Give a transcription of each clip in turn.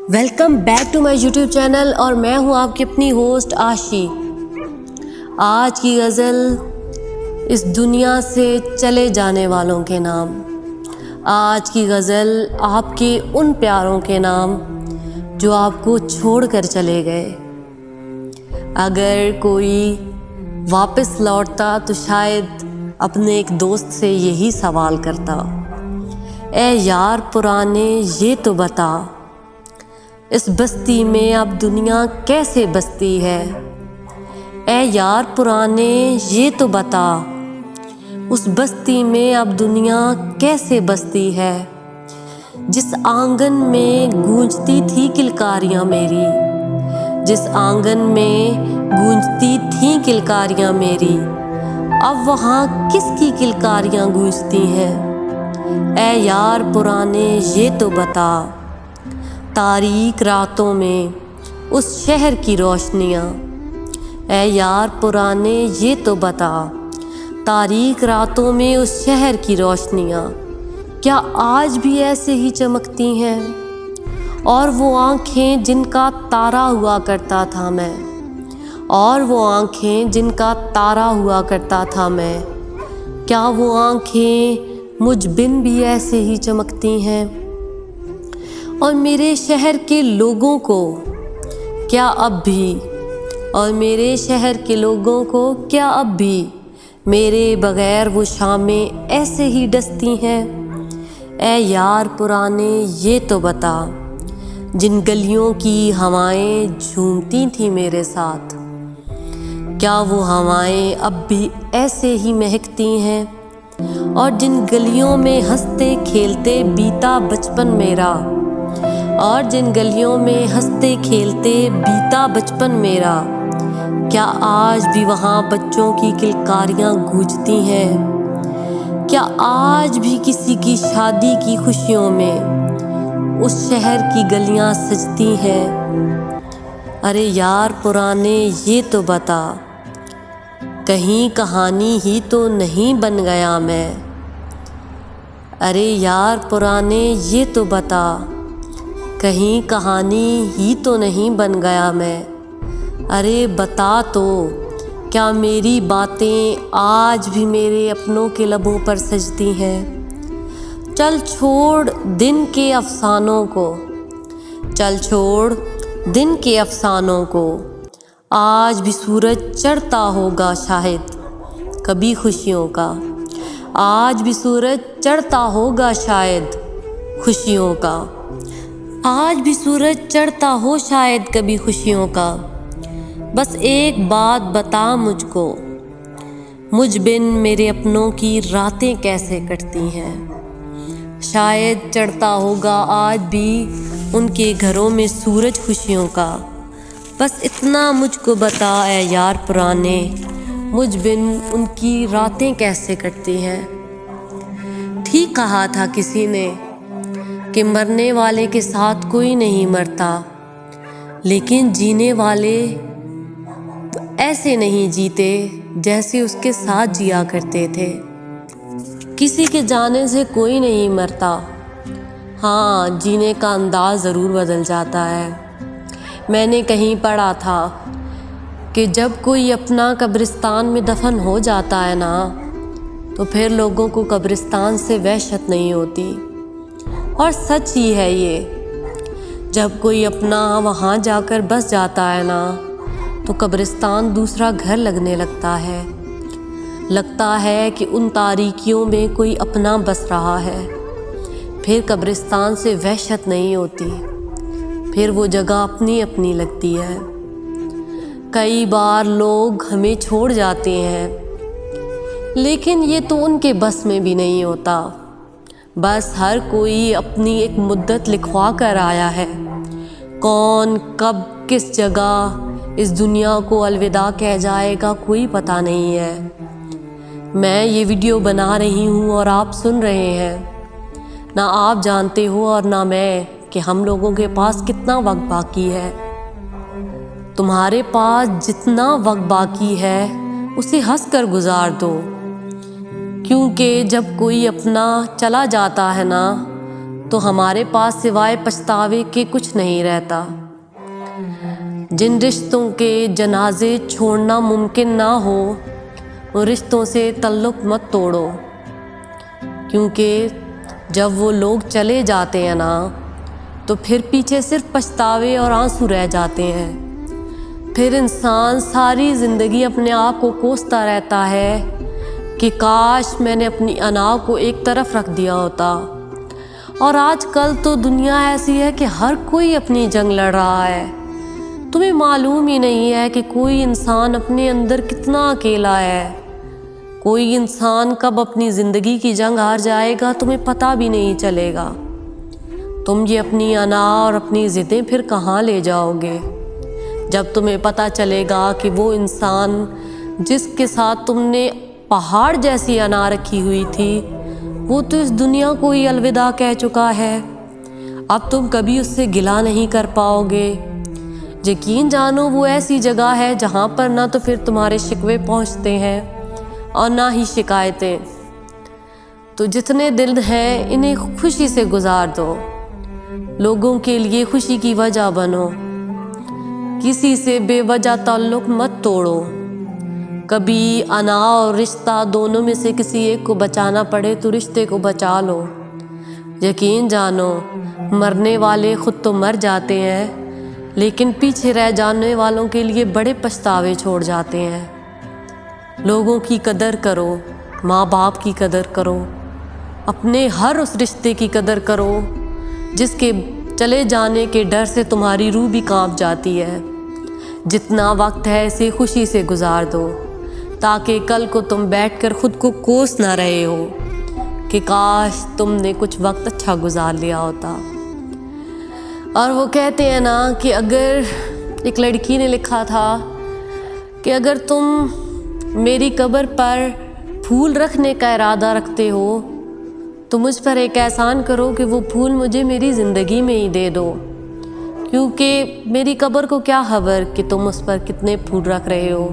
Welcome back to my YouTube channel اور میں ہوں آپ کی اپنی ہوسٹ آشی۔ آج کی غزل اس دنیا سے چلے جانے والوں کے نام۔ آج کی غزل آپ کے ان پیاروں کے نام جو آپ کو چھوڑ کر چلے گئے۔ اگر کوئی واپس لوٹتا تو شاید اپنے ایک دوست سے یہی سوال کرتا، اے یار پرانے یہ تو بتا، اس بستی میں اب دنیا کیسے بستی ہے۔ اے یار پرانے یہ تو بتا، اس بستی میں اب دنیا کیسے بستی ہے۔ جس آنگن میں گونجتی تھی کلکاریاں میری، جس آنگن میں گونجتی تھیں کلکاریاں میری، اب وہاں کس کی کلکاریاں گونجتی ہیں۔ اے یار پرانے یہ تو بتا، تاریک راتوں میں اس شہر کی روشنیاں۔ اے یار پرانے یہ تو بتا، تاریک راتوں میں اس شہر کی روشنیاں کیا آج بھی ایسے ہی چمکتی ہیں۔ اور وہ آنکھیں جن کا تارا ہوا کرتا تھا میں، اور وہ آنکھیں جن کا تارا ہوا کرتا تھا میں، کیا وہ آنکھیں مجھ بن بھی ایسے ہی چمکتی ہیں۔ اور میرے شہر کے لوگوں کو کیا اب بھی، اور میرے شہر کے لوگوں کو کیا اب بھی میرے بغیر وہ شامیں ایسے ہی ڈستی ہیں۔ اے یار پرانے یہ تو بتا، جن گلیوں کی ہوائیں جھومتی تھیں میرے ساتھ، کیا وہ ہوائیں اب بھی ایسے ہی مہکتی ہیں۔ اور جن گلیوں میں ہنستے کھیلتے بیتا بچپن میرا، اور جن گلیوں میں ہنستے کھیلتے بیتا بچپن میرا، کیا آج بھی وہاں بچوں کی کلکاریاں گونجتی ہیں۔ کیا آج بھی کسی کی شادی کی خوشیوں میں اس شہر کی گلیاں سجتی ہیں۔ ارے یار پرانے یہ تو بتا، کہیں کہانی ہی تو نہیں بن گیا میں۔ ارے یار پرانے یہ تو بتا، کہیں کہانی ہی تو نہیں بن گیا میں۔ ارے بتا تو، کیا میری باتیں آج بھی میرے اپنوں کے لبوں پر سجتی ہیں۔ چل چھوڑ دن کے افسانوں کو، چل چھوڑ دن کے افسانوں کو، آج بھی سورج چڑھتا ہوگا شاید کبھی خوشیوں کا۔ آج بھی سورج چڑھتا ہوگا شاید خوشیوں کا، آج بھی سورج چڑھتا ہو شاید کبھی خوشیوں کا۔ بس ایک بات بتا مجھ کو، مجھ بن میرے اپنوں کی راتیں کیسے کٹتی ہیں۔ شاید چڑھتا ہوگا آج بھی ان کے گھروں میں سورج خوشیوں کا۔ بس اتنا مجھ کو بتا اے یار پرانے، مجھ بن ان کی راتیں کیسے کٹتی ہیں۔ ٹھیک کہا تھا کسی نے کہ مرنے والے کے ساتھ کوئی نہیں مرتا، لیکن جینے والے تو ایسے نہیں جیتے جیسے اس کے ساتھ جیا کرتے تھے۔ کسی کے جانے سے کوئی نہیں مرتا، ہاں جینے کا انداز ضرور بدل جاتا ہے۔ میں نے کہیں پڑھا تھا کہ جب کوئی اپنا قبرستان میں دفن ہو جاتا ہے نا، تو پھر لوگوں کو قبرستان سے وحشت نہیں ہوتی۔ اور سچ ہی ہے یہ، جب کوئی اپنا وہاں جا کر بس جاتا ہے نا، تو قبرستان دوسرا گھر لگنے لگتا ہے۔ لگتا ہے کہ ان تاریکیوں میں کوئی اپنا بس رہا ہے۔ پھر قبرستان سے وحشت نہیں ہوتی، پھر وہ جگہ اپنی اپنی لگتی ہے۔ کئی بار لوگ ہمیں چھوڑ جاتے ہیں، لیکن یہ تو ان کے بس میں بھی نہیں ہوتا۔ بس ہر کوئی اپنی ایک مدت لکھوا کر آیا ہے، کون کب کس جگہ اس دنیا کو الوداع کہہ جائے گا کوئی پتہ نہیں ہے۔ میں یہ ویڈیو بنا رہی ہوں اور آپ سن رہے ہیں، نہ آپ جانتے ہو اور نہ میں کہ ہم لوگوں کے پاس کتنا وقت باقی ہے۔ تمہارے پاس جتنا وقت باقی ہے اسے ہنس کر گزار دو، کیونکہ جب کوئی اپنا چلا جاتا ہے نا، تو ہمارے پاس سوائے پچھتاوے کے کچھ نہیں رہتا۔ جن رشتوں کے جنازے چھوڑنا ممکن نہ ہو ان رشتوں سے تعلق مت توڑو، کیونکہ جب وہ لوگ چلے جاتے ہیں نا تو پھر پیچھے صرف پچھتاوے اور آنسو رہ جاتے ہیں۔ پھر انسان ساری زندگی اپنے آپ کو کوستا رہتا ہے کہ کاش میں نے اپنی انا کو ایک طرف رکھ دیا ہوتا۔ اور آج کل تو دنیا ایسی ہے کہ ہر کوئی اپنی جنگ لڑ رہا ہے۔ تمہیں معلوم ہی نہیں ہے کہ کوئی انسان اپنے اندر کتنا اکیلا ہے۔ کوئی انسان کب اپنی زندگی کی جنگ ہار جائے گا تمہیں پتہ بھی نہیں چلے گا۔ تم یہ اپنی انا اور اپنی ضدیں پھر کہاں لے جاؤ گے جب تمہیں پتہ چلے گا کہ وہ انسان جس کے ساتھ تم نے پہاڑ جیسی انا رکھی ہوئی تھی وہ تو اس دنیا کو ہی الوداع کہہ چکا ہے۔ اب تم کبھی اس سے گلہ نہیں کر پاؤ گے۔ یقین جانو وہ ایسی جگہ ہے جہاں پر نہ تو پھر تمہارے شکوے پہنچتے ہیں اور نہ ہی شکایتیں۔ تو جتنے دل ہیں انہیں خوشی سے گزار دو، لوگوں کے لیے خوشی کی وجہ بنو، کسی سے بے وجہ تعلق مت توڑو۔ کبھی انا اور رشتہ دونوں میں سے کسی ایک کو بچانا پڑے تو رشتے کو بچا لو۔ یقین جانو مرنے والے خود تو مر جاتے ہیں لیکن پیچھے رہ جانے والوں کے لیے بڑے پچھتاوے چھوڑ جاتے ہیں۔ لوگوں کی قدر کرو، ماں باپ کی قدر کرو، اپنے ہر اس رشتے کی قدر کرو جس کے چلے جانے کے ڈر سے تمہاری روح بھی کانپ جاتی ہے۔ جتنا وقت ہے اسے خوشی سے گزار دو تاکہ کل کو تم بیٹھ کر خود کو کوس نہ رہے ہو کہ کاش تم نے کچھ وقت اچھا گزار لیا ہوتا۔ اور وہ کہتے ہیں نا کہ اگر ایک لڑکی نے لکھا تھا کہ اگر تم میری قبر پر پھول رکھنے کا ارادہ رکھتے ہو تو مجھ پر ایک احسان کرو کہ وہ پھول مجھے میری زندگی میں ہی دے دو، کیونکہ میری قبر کو کیا خبر کہ تم اس پر کتنے پھول رکھ رہے ہو،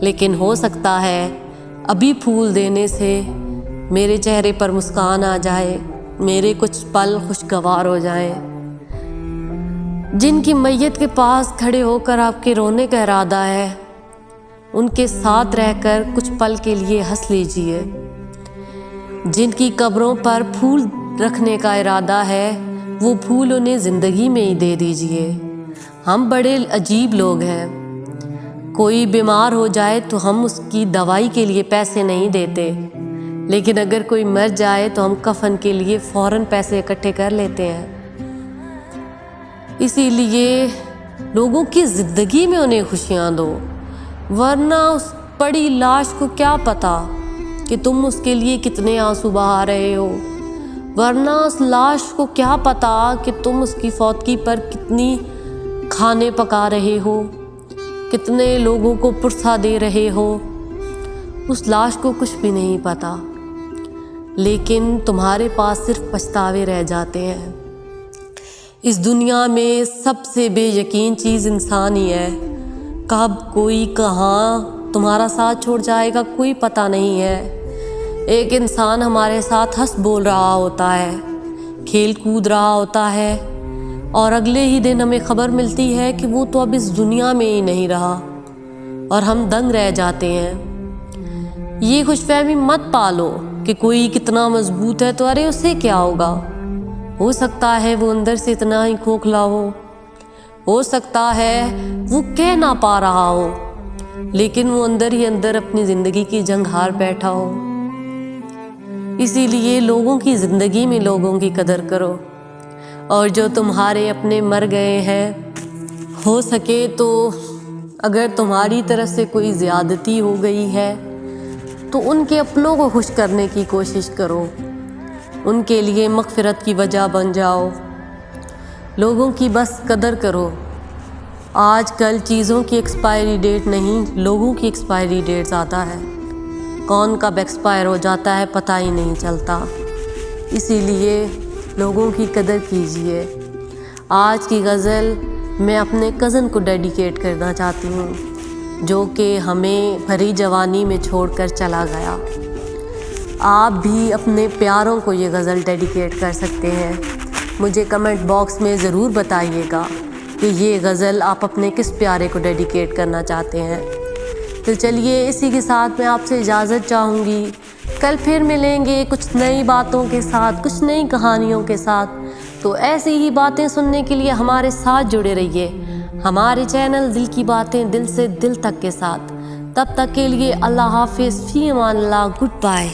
لیکن ہو سکتا ہے ابھی پھول دینے سے میرے چہرے پر مسکان آ جائے، میرے کچھ پل خوشگوار ہو جائیں۔ جن کی میت کے پاس کھڑے ہو کر آپ کے رونے کا ارادہ ہے ان کے ساتھ رہ کر کچھ پل کے لیے ہنس لیجئے۔ جن کی قبروں پر پھول رکھنے کا ارادہ ہے وہ پھول انہیں زندگی میں ہی دے دیجئے۔ ہم بڑے عجیب لوگ ہیں، کوئی بیمار ہو جائے تو ہم اس کی دوائی کے لیے پیسے نہیں دیتے، لیکن اگر کوئی مر جائے تو ہم کفن کے لیے فوراً پیسے اکٹھے کر لیتے ہیں۔ اسی لیے لوگوں کی زندگی میں انہیں خوشیاں دو، ورنہ اس پڑی لاش کو کیا پتہ کہ تم اس کے لیے کتنے آنسو بہا رہے ہو، ورنہ اس لاش کو کیا پتہ کہ تم اس کی فوتگی پر کتنی کھانے پکا رہے ہو، کتنے لوگوں کو پرسہ دے رہے ہو۔ اس لاش کو کچھ بھی نہیں پتہ، لیکن تمہارے پاس صرف پچھتاوے رہ جاتے ہیں۔ اس دنیا میں سب سے بے یقین چیز انسان ہی ہے، کب کوئی کہاں تمہارا ساتھ چھوڑ جائے گا کوئی پتہ نہیں ہے۔ ایک انسان ہمارے ساتھ ہنس بول رہا ہوتا ہے، کھیل کود رہا ہوتا ہے، اور اگلے ہی دن ہمیں خبر ملتی ہے کہ وہ تو اب اس دنیا میں ہی نہیں رہا، اور ہم دنگ رہ جاتے ہیں۔ یہ خوش فہمی مت پالو کہ کوئی کتنا مضبوط ہے تو ارے اس سے کیا ہوگا، ہو سکتا ہے وہ اندر سے اتنا ہی کھوکھلا ہو سکتا ہے وہ کہہ نہ پا رہا ہو لیکن وہ اندر ہی اندر اپنی زندگی کی جنگ ہار بیٹھا ہو۔ اسی لیے لوگوں کی زندگی میں لوگوں کی قدر کرو، اور جو تمہارے اپنے مر گئے ہیں ہو سکے تو اگر تمہاری طرف سے کوئی زیادتی ہو گئی ہے تو ان کے اپنوں کو خوش کرنے کی کوشش کرو، ان کے لیے مغفرت کی وجہ بن جاؤ۔ لوگوں کی بس قدر کرو۔ آج کل چیزوں کی ایکسپائری ڈیٹ نہیں، لوگوں کی ایکسپائری ڈیٹ زیادہ ہے، کون کب ایکسپائر ہو جاتا ہے پتہ ہی نہیں چلتا۔ اسی لیے لوگوں کی قدر کیجیے۔ آج کی غزل میں اپنے کزن کو ڈیڈیکیٹ کرنا چاہتی ہوں جو کہ ہمیں بھری جوانی میں چھوڑ کر چلا گیا۔ آپ بھی اپنے پیاروں کو یہ غزل ڈیڈیکیٹ کر سکتے ہیں۔ مجھے کمنٹ باکس میں ضرور بتائیے گا کہ یہ غزل آپ اپنے کس پیارے کو ڈیڈیکیٹ کرنا چاہتے ہیں۔ تو چلیے اسی کے ساتھ میں آپ سے اجازت چاہوں گی۔ کل پھر ملیں گے کچھ نئی باتوں کے ساتھ، کچھ نئی کہانیوں کے ساتھ۔ تو ایسی ہی باتیں سننے کے لیے ہمارے ساتھ جڑے رہیے، ہمارے چینل دل کی باتیں دل سے دل تک کے ساتھ۔ تب تک کے لیے اللہ حافظ، فی امان اللہ، گڈ بائے۔